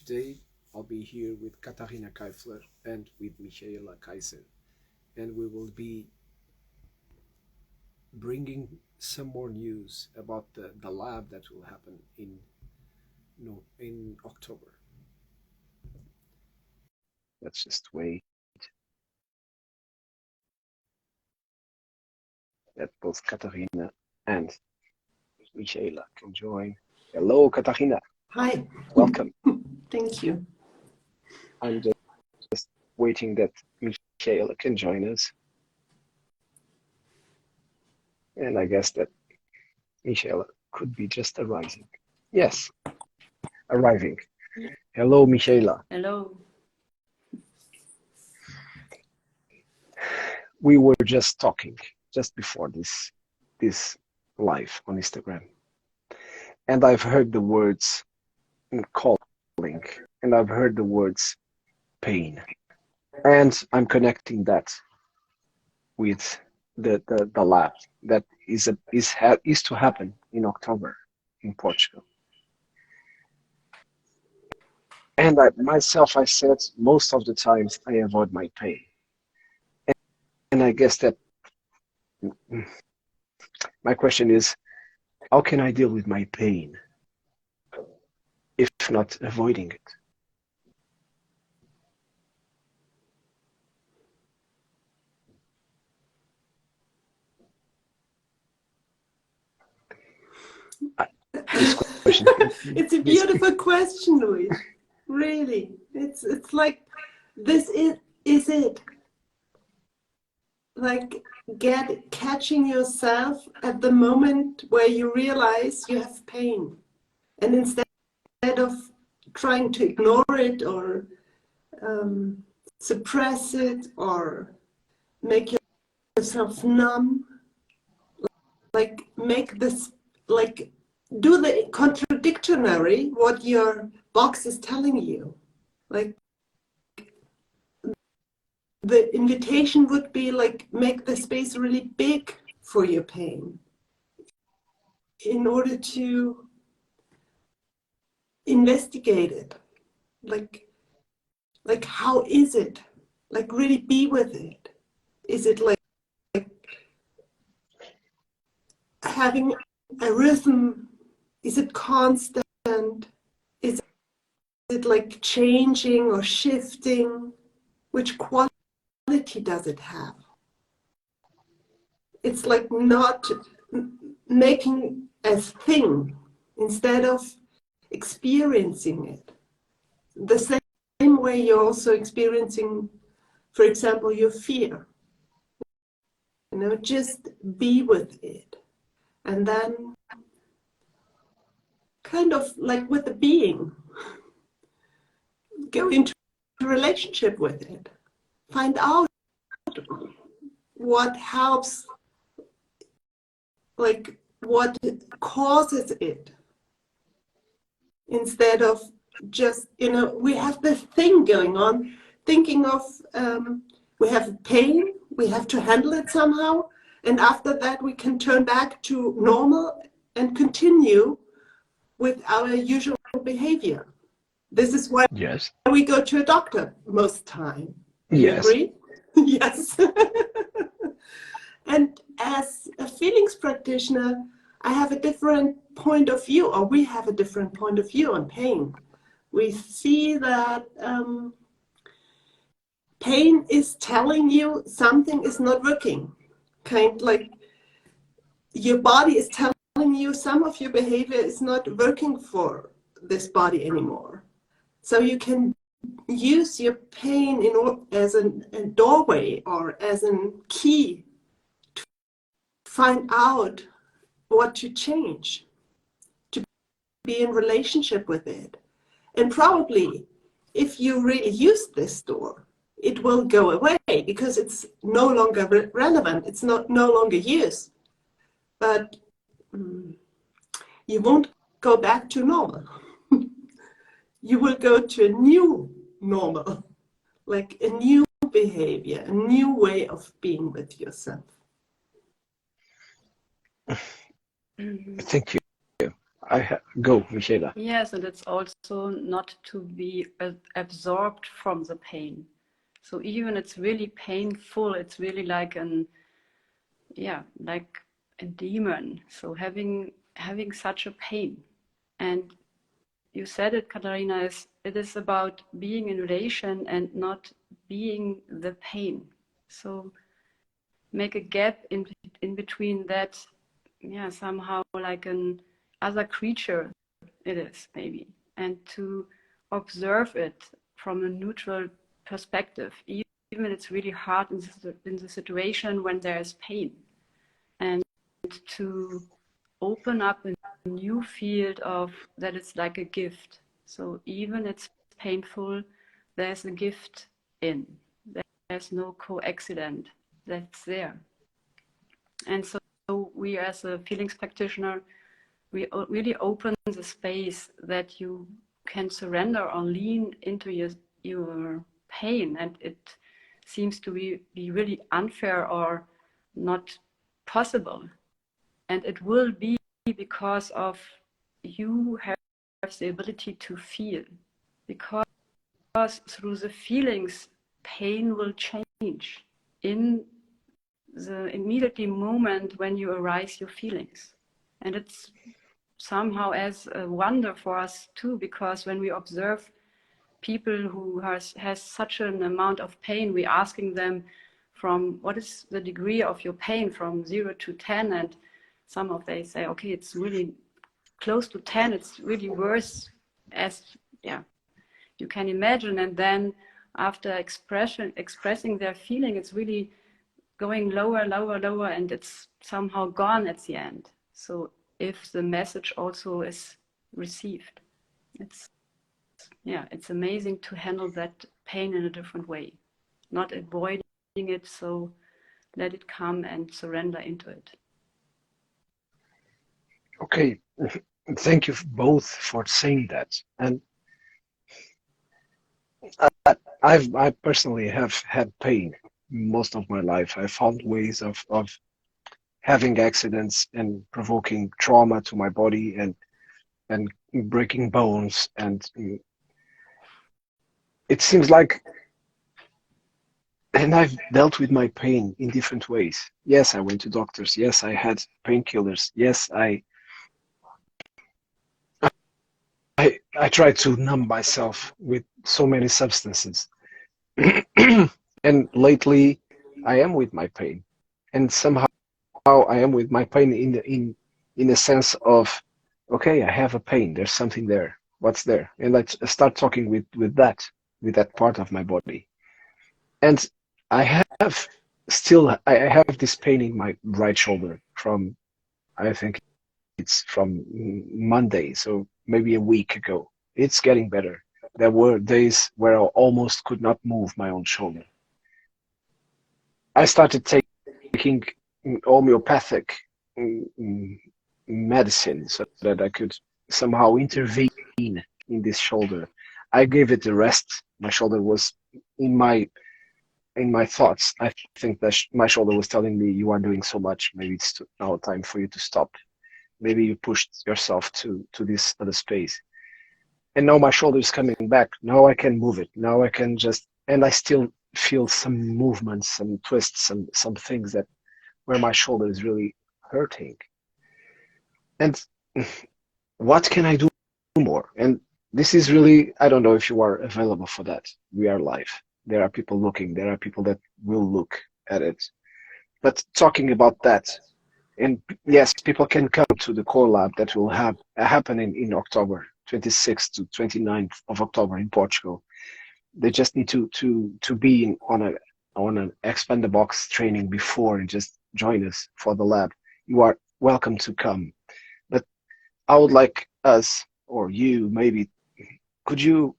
today I'll be here with Katharina Kaifler and with Michaela Kaiser, and we will be bringing some more news about the lab that will happen in in October. Let's just wait that both Katharina and Michaela can join. Hello, Katharina. Hi. Welcome. Thank you. I'm just waiting that Michaela can join us. And I guess that Michaela could be just arriving. Yes, arriving. Hello, Michaela. Hello. We were just talking just before this live on Instagram. And I've heard the words calling, and I've heard the words pain. And I'm connecting that with the lab that is to happen in October in Portugal. And I said most of the times I avoid my pain. And I guess that my question is, how can I deal with my pain if not avoiding it? This question. It's a beautiful question, Louis. Really, it's like this is it. Like catching yourself at the moment where you realize you have pain, and instead of trying to ignore it or suppress it or make yourself numb, like make this, like do the contradictory what your box is telling you. Like the invitation would be like, make the space really big for your pain in order to investigate it. Like how is it? Like really be with it. Is it like having a rhythm? Is it constant? Is it like changing or shifting? Which quality does it have? It's like not making a thing instead of experiencing it. The same way you're also experiencing, for example, your fear. You know, just be with it. And then kind of like with the being, go into a relationship with it. Find out what helps, like what causes it. Instead of just, you know, we have this thing going on, thinking of, we have pain, we have to handle it somehow, and after that we can turn back to normal and continue with our usual behavior. This is why Yes. we go to a doctor most time. Do you Yes. agree? Yes. And as a feelings practitioner, I have a different point of view, or we have a different point of view on pain. We see that pain is telling you something is not working. Kind of like your body is telling you some of your behavior is not working for this body anymore. So you can use your pain as a doorway or as a key to find out what to change, to be in relationship with it. And probably if you really use this door, it will go away because it's no longer relevant, it's no longer used. But you won't go back to normal. You will go to a new normal, like a new behavior, a new way of being with yourself. Thank you. Go, Michaela. Yes, and it's also not to be absorbed from the pain. So even it's really painful, it's really like like a demon. So having such a pain. And you said it, Katharina, it is about being in relation and not being the pain. So make a gap in between that, somehow like an other creature it is maybe, and to observe it from a neutral perspective, even it's really hard in the situation when there is pain, and to open up a new field of that it's like a gift. So even it's painful, there's a gift in. There's no co-accident that's there. And so we as a feelings practitioner, we really open the space that you can surrender or lean into your pain. And it seems to be really unfair or not possible. And it will be because of you have the ability to feel. Because through the feelings, pain will change in the immediately moment when you arise your feelings. And it's somehow as a wonder for us too, because when we observe people who has such an amount of pain, we're asking them from what is the degree of your pain from 0 to 10, and some of they say, okay, it's really close to 10, it's really worse, as you can imagine. And then after expressing their feeling, it's really going lower, and it's somehow gone at the end. So if the message also is received, it's amazing to handle that pain in a different way, not avoiding it. So let it come and surrender into it. Okay, thank you both for saying that. And I personally have had pain most of my life. I found ways of having accidents and provoking trauma to my body and breaking bones. And it seems like, and I've dealt with my pain in different ways. Yes, I went to doctors. Yes, I had painkillers. Yes, I tried to numb myself with so many substances. And lately, I am with my pain, and somehow I am with my pain in a sense of, okay, I have a pain. There's something there. What's there? And I start talking with that part of my body. And I I have this pain in my right shoulder from, I think it's from Monday, so maybe a week ago. It's getting better. There were days where I almost could not move my own shoulder. I started taking homeopathic medicine so that I could somehow intervene in this shoulder. I gave it a rest. My shoulder was in my thoughts. I think that my shoulder was telling me, you are doing so much. Maybe it's now time for you to stop. Maybe you pushed yourself to this other space. And now my shoulder is coming back. Now I can move it. Now I can just, and I still feel some movements, some twists, some things that where my shoulder is really hurting. And what can I do more? And this is really, I don't know if you are available for that. We are live. There are people looking. There are people that will look at it. But talking about that, and yes, people can come to the core lab that will have happen in October, 26th to 29th of October in Portugal. They just need to be on an expand the box training before and just join us for the lab. You are welcome to come. But I would like us or you maybe, could you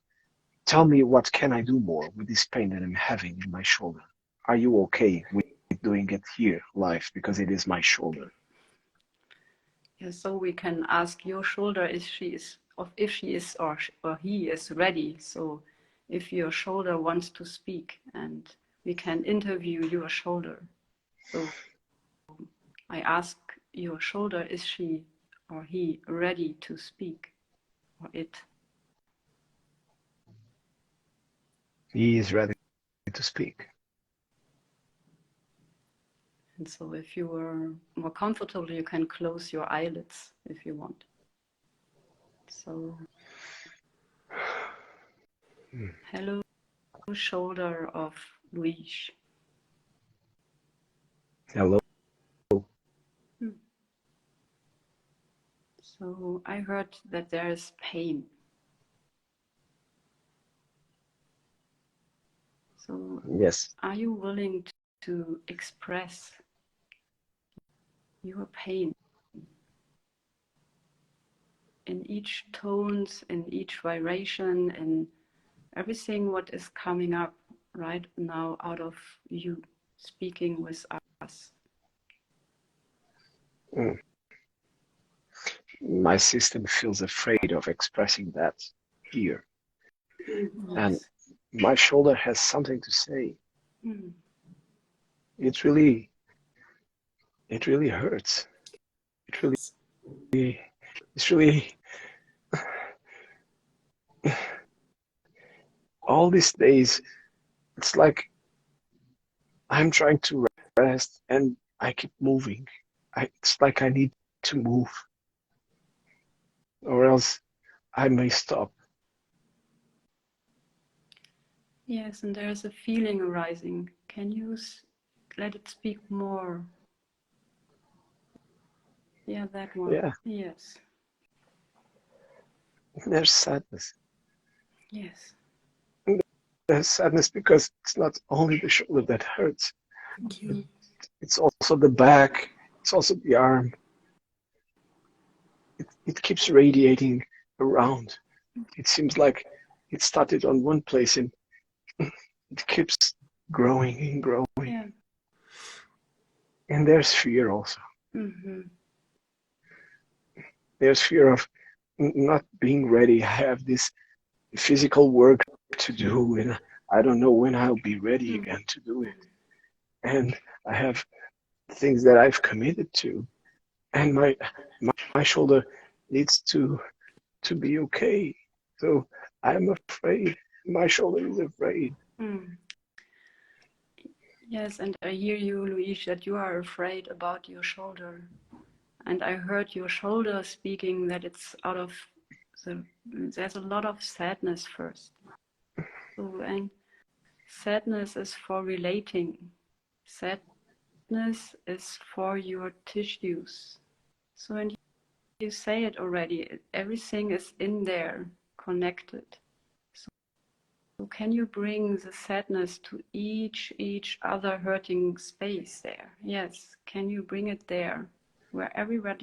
tell me what can I do more with this pain that I'm having in my shoulder? Are you okay with doing it here live because it is my shoulder? Yeah, so we can ask your shoulder if she is or he is ready. So if your shoulder wants to speak, and we can interview your shoulder. So I ask your shoulder, is she or he ready to speak, or it? He is ready to speak. And so if you are more comfortable, you can close your eyelids if you want. So, hello, shoulder of Luis. Hello. So I heard that there is pain. So Yes. are you willing to express your pain in each tones, in each vibration, in everything what is coming up right now out of you speaking with us? My system feels afraid of expressing that here. Yes. And my shoulder has something to say. Mm. It really hurts. It's really all these days, it's like I'm trying to rest and I keep moving. It's like I need to move or else I may stop. Yes, and there's a feeling arising. Can you let it speak more? Yeah, that one. Yeah. Yes. There's sadness. Yes. There's sadness because it's not only the shoulder that hurts. Thank you. It's also the back. It's also the arm. It keeps radiating around. It seems like it started on one place and it keeps growing and growing. Yeah. And there's fear also. Mm-hmm. There's fear of not being ready. I have this physical work to do and I don't know when I'll be ready again to do it. And I have things that I've committed to. And my shoulder needs to be okay. So I'm afraid. My shoulder is afraid. Mm. Yes, and I hear you, Luis, that you are afraid about your shoulder. And I heard your shoulder speaking that it's out of there's a lot of sadness first. So, and sadness is for relating. Sadness is for your tissues. So, and you say it already, everything is in there, connected. So can you bring the sadness to each other hurting space there? Yes, can you bring it there, where everywhere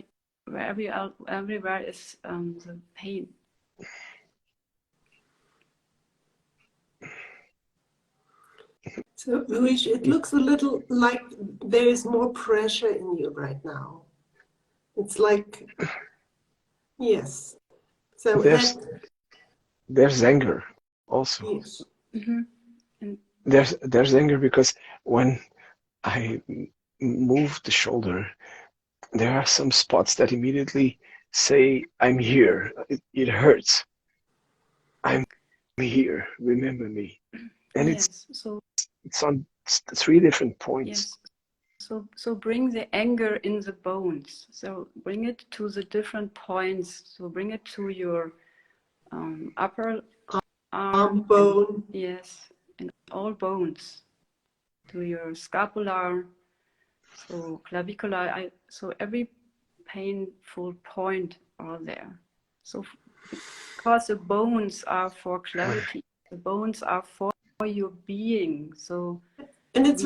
is the pain? So, Luis, it looks a little like there is more pressure in you right now. It's like, yes. So there's anger also. yes. Mm-hmm. And There's anger because when I move the shoulder, there are some spots that immediately say, I'm here. It hurts. I'm here. Remember me. And yes, it's on 3 different points. yes. So bring the anger in the bones. So bring it to the different points. So bring it to your upper arm bone. Yes, in all bones. To your scapular, so clavicular. So every painful point are there. So because the bones are for clarity, the bones are for your being. So and it's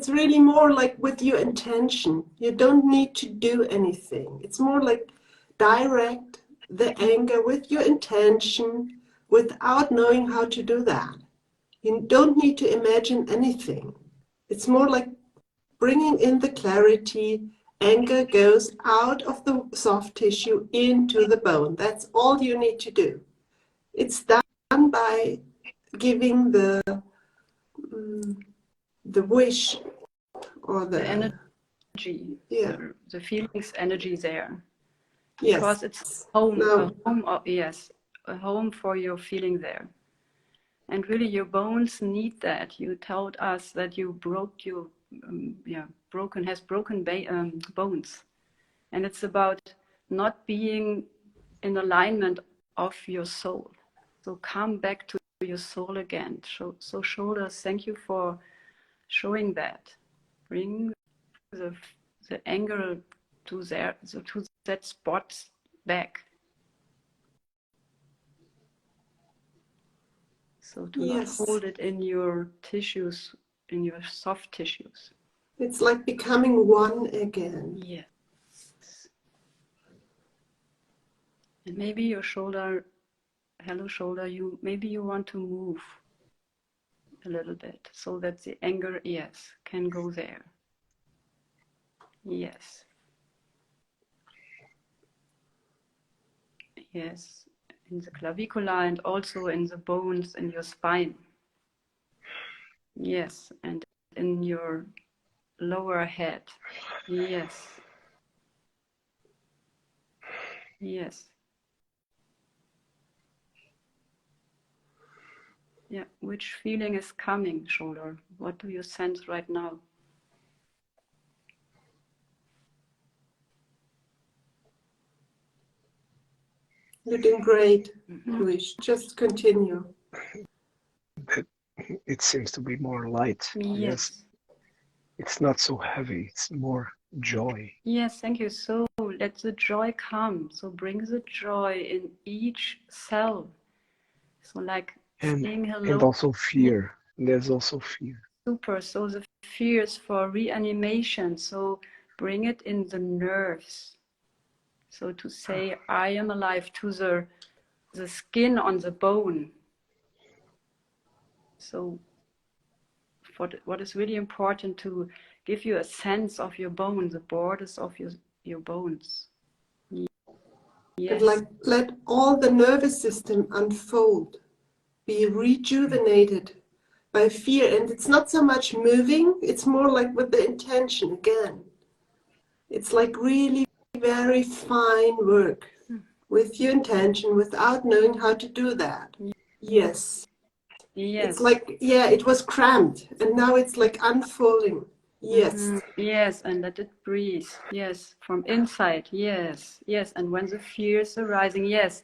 really more like with your intention. You don't need to do anything. It's more like direct the anger with your intention without knowing how to do that. You don't need to imagine anything. It's more like bringing in the clarity. Anger goes out of the soft tissue into the bone. That's all you need to do. It's done by giving the wish or the energy energy, Yeah. the feelings energy there. Yes. Because it's home, No. yes, a home for your feeling there. And really your bones need that. You told us that you broke your, broken bones. And it's about not being in alignment of your soul. So come back to your soul again. So shoulders, thank you for showing that. Bring the anger to there, to that spot back. So to not hold it in your tissues, in your soft tissues. It's like becoming one again. Yes. And maybe your shoulder, hello shoulder, maybe you want to move a little bit so that the anger, yes, can go there. Yes. Yes. In the clavicula and also in the bones in your spine. Yes. And in your lower head. Yes. Yes. Yeah. Which feeling is coming, shoulder? What do you sense right now? You're doing great, Luis. Just continue. It seems to be more light. Yes. It's not so heavy. It's more joy. Yes, thank you. So let the joy come. So bring the joy in each cell. So like saying hello. And also fear. There's also fear. Super. So the fears for reanimation. So bring it in the nerves. So to say, I am alive, to the skin on the bone. So what is really important to give you a sense of your bone, the borders of your bones. Yes. And like let all the nervous system unfold, be rejuvenated by fear. And it's not so much moving, it's more like with the intention again. It's like really very fine work with your intention without knowing how to do that. Yes. It's like, yeah, it was cramped and now it's like unfolding. Yes. Yes, and let it breathe. Yes, from inside. Yes, yes. And when the fear is arising, yes,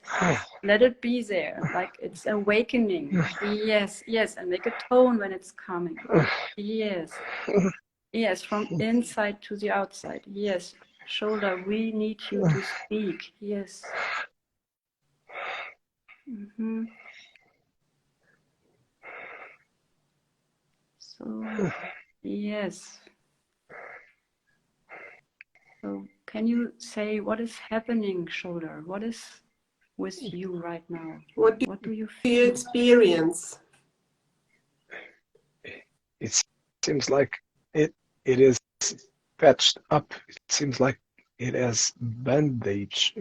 let it be there, like it's awakening. Yes, yes, and make a tone when it's coming. Yes, yes, from inside to the outside. Yes, shoulder, we need you to speak. Yes. So, yes. So can you say what is happening, shoulder? What is with you right now? What do you feel? Experience? It seems like it is patched up. It seems like it has band-aids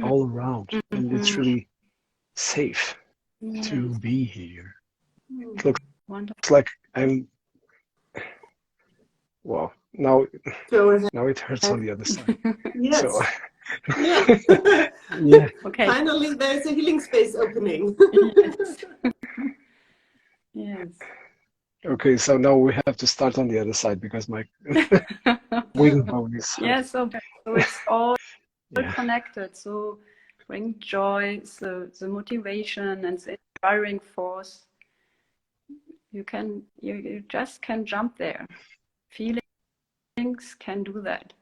all around, and it's really safe to be here. It looks like I'm. Well, now it hurts on the other side. Yes. So, yeah. yeah. Okay. Finally, there's a healing space opening. Yes. Yes. Okay, so now we have to start on the other side because my wing bone is hurt. Yes, so it's all connected. So bring joy, the motivation and the inspiring force. You just can jump there. Feelings can do that.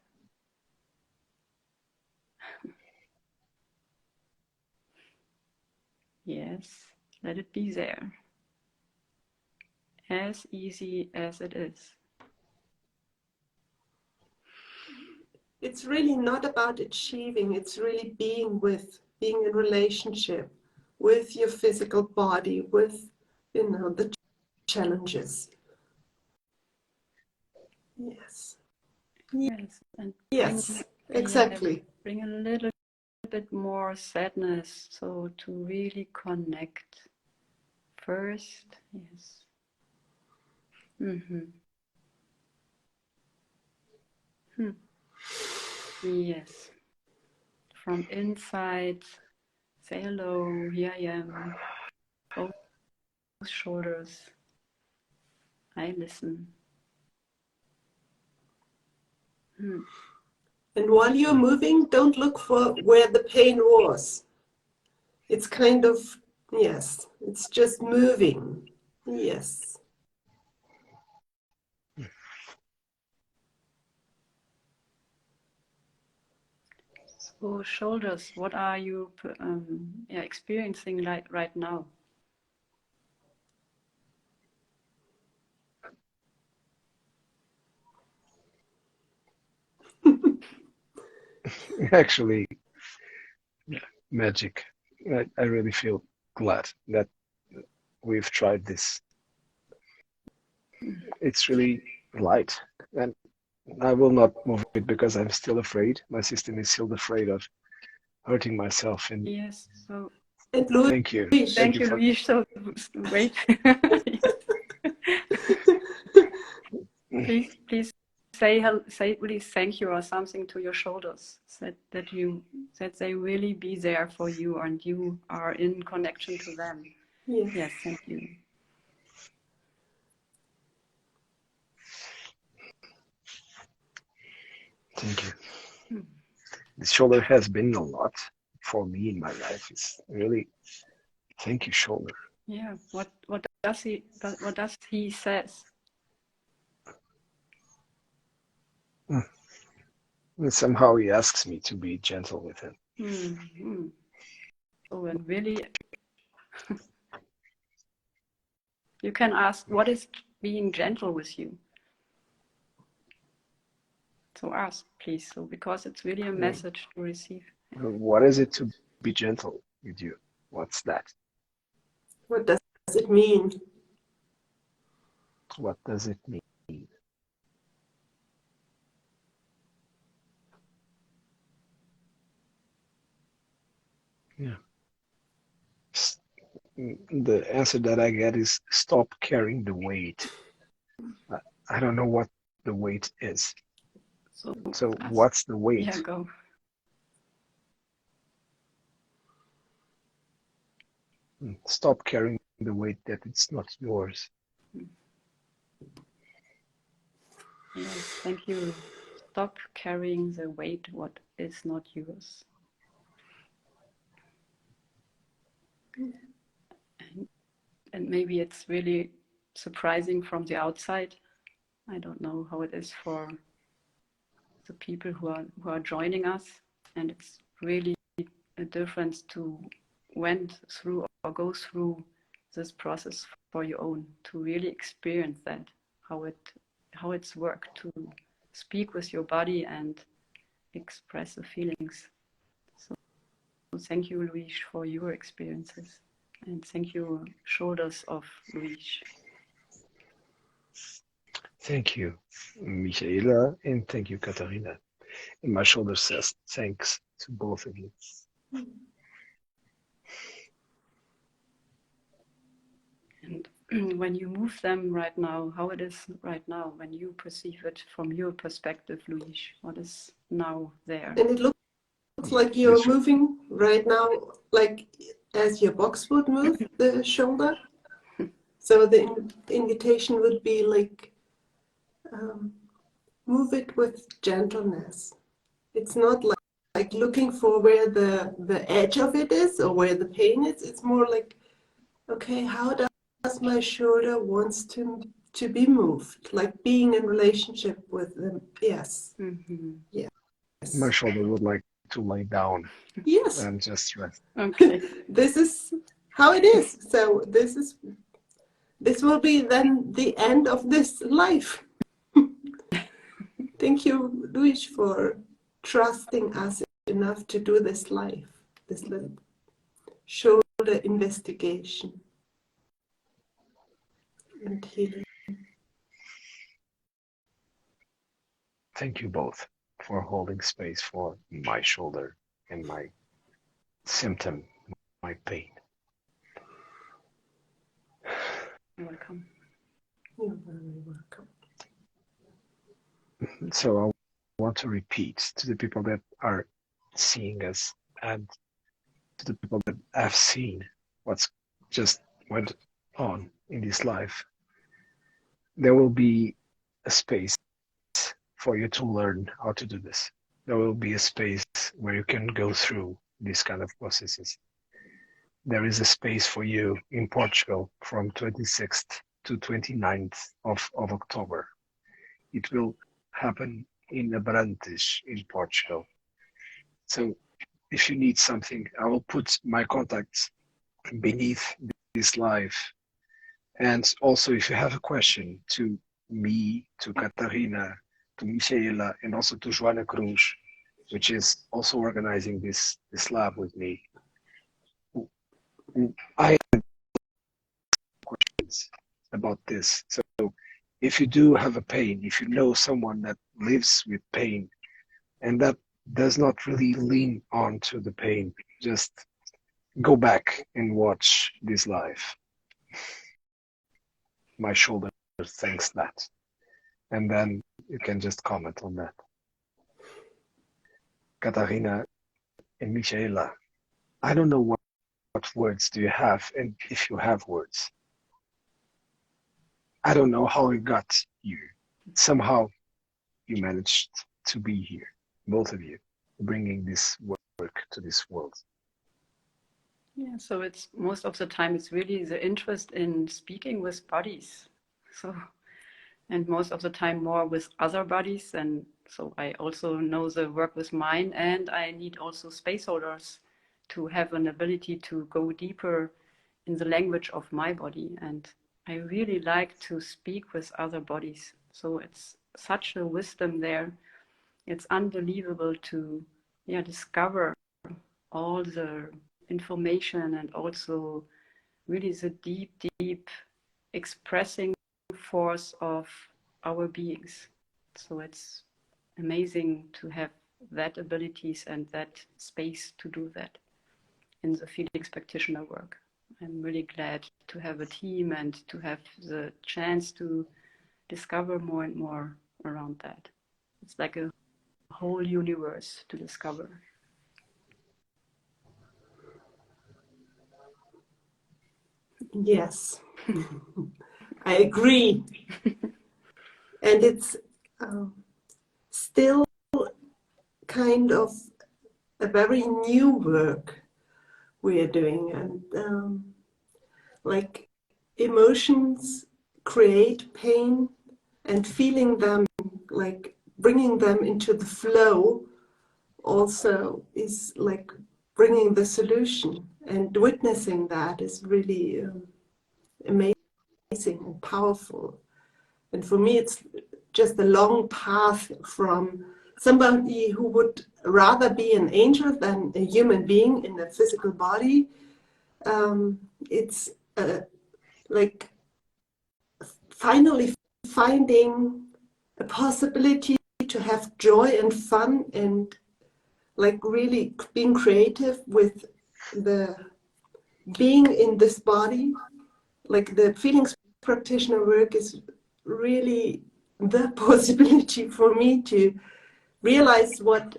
Yes, let it be there. As easy as it is. It's really not about achieving, it's really being in relationship with your physical body, with, the challenges. Yes. Yes. And yes, exactly. Bring a little bit more sadness, so to really connect first. Yes. Yes. From inside, say hello, here I am, both shoulders. I listen. And while you're moving, don't look for where the pain was. It's kind of, yes, it's just moving. Yes. So shoulders, what are you experiencing right now? Actually, magic. I really feel glad that we've tried this. It's really light, and I will not move it because I'm still afraid. My system is still afraid of hurting myself. And yes, so and Louis, thank you. thank you, Louis. So wait. please say please thank you or something to your shoulders. That they really be there for you and you are in connection to them. Yes, thank you. Thank you. The shoulder has been a lot for me in my life. It's really, thank you, shoulder. Yeah. What does he says? And somehow he asks me to be gentle with him. Mm-hmm. So and really, you can ask, what is being gentle with you? So ask, please. So because it's really a message to receive. What is it to be gentle with you? What's that? what does it mean? What does it mean? Yeah. The answer that I get is stop carrying the weight. I don't know what the weight is. So what's the weight? Yeah, go. Stop carrying the weight that it's not yours. Yes, thank you. Stop carrying the weight what is not yours. And maybe it's really surprising from the outside. I don't know how it is for the people who are joining us, and it's really a difference to went through or go through this process for your own, to really experience that, how it's worked to speak with your body and express the feelings. So thank you, Luis, for your experiences, and thank you, shoulders of Luis. Thank you, Michaela, and thank you, Katharina. And my shoulder says thanks to both of you. And when you move them right now, how it is right now, when you perceive it from your perspective, Luis, what is now there? And it looks like you're moving right now, like as your box would move the shoulder. So the invitation would be like, move it with gentleness. It's not like looking for where the edge of it is or where the pain is. It's more like, okay, how does my shoulder wants to be moved? Like being in relationship with them. Yes. Mm-hmm. Yes. My shoulder would like to lay down. Yes. And just rest. Okay. This is how it is. So this will be then the end of this life. Thank you, Luis, for trusting us enough to do this life, this little shoulder investigation and healing. Thank you both for holding space for my shoulder and my symptom, my pain. You're welcome. You're very welcome. So I want to repeat to the people that are seeing us and to the people that have seen what's just went on in this life. There will be a space for you to learn how to do this. There will be a space where you can go through these kind of processes. There is a space for you in Portugal from 26th to 29th of October. It will happen in Abrantes in Portugal. So if you need something, I will put my contacts beneath this live. And also if you have a question to me, to Katharina, to Michaela, and also to Joana Cruz, which is also organizing this lab with me. I have questions about this. So if you do have a pain, if you know someone that lives with pain and that does not really lean onto the pain, just go back and watch this live. My shoulder thanks that. And then you can just comment on that. Katharina and Michaela, I don't know what words do you have, and if you have words. I don't know how it got you. Somehow you managed to be here, both of you, bringing this work to this world. Yeah, so it's most of the time it's really the interest in speaking with bodies. So, and most of the time more with other bodies. And so I also know the work with mine, and I need also space holders to have an ability to go deeper in the language of my body. And I really like to speak with other bodies. So it's such a wisdom there. It's unbelievable to discover all the information and also really the deep expressing force of our beings. So it's amazing to have that abilities and that space to do that in the Felix practitioner work. I'm really glad to have a team and to have the chance to discover more and more around that. It's like a whole universe to discover. Yes, I agree. And it's still kind of a very new work we are doing. And like emotions create pain, and feeling them, like bringing them into the flow also is like bringing the solution, and witnessing that is really amazing and powerful. And for me it's just a long path from somebody who would rather be an angel than a human being in a physical body. It's like finally finding a possibility to have joy and fun, and like really being creative with the being in this body. Like the feelings practitioner work is really the possibility for me to realize what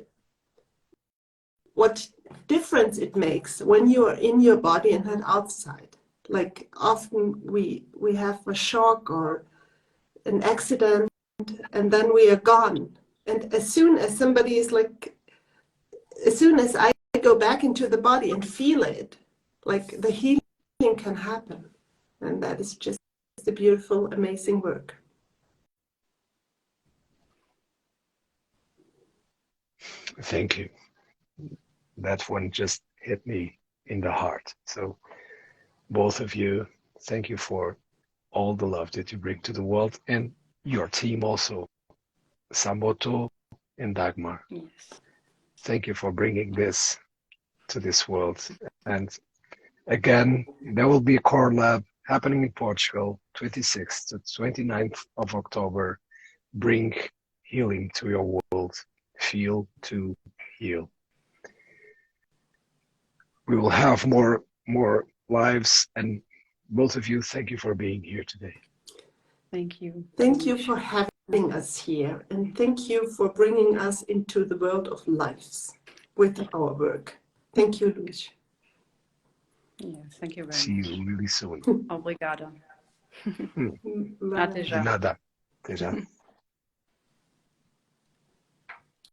difference it makes when you are in your body and not outside. Like often we have a shock or an accident, and then we are gone. And as soon as somebody is like, as soon as I go back into the body and feel it, like the healing can happen. And that is just a beautiful, amazing work. Thank you. That one just hit me in the heart. So both of you, thank you for all the love that you bring to the world, and your team also, Samboto and Dagmar. Yes. Thank you for bringing this to this world. And again, there will be a core lab happening in Portugal, 26th to 29th of October. Bring healing to your world. Feel to heal. We will have more lives, and both of you, thank you for being here today. Thank you. Thank you for having having us here, and thank you for bringing us into the world of lives with our work. Thank you, Luis. Yes, thank you very See much. you really soon. Obrigada. Bye. Até De já. nada. Até já.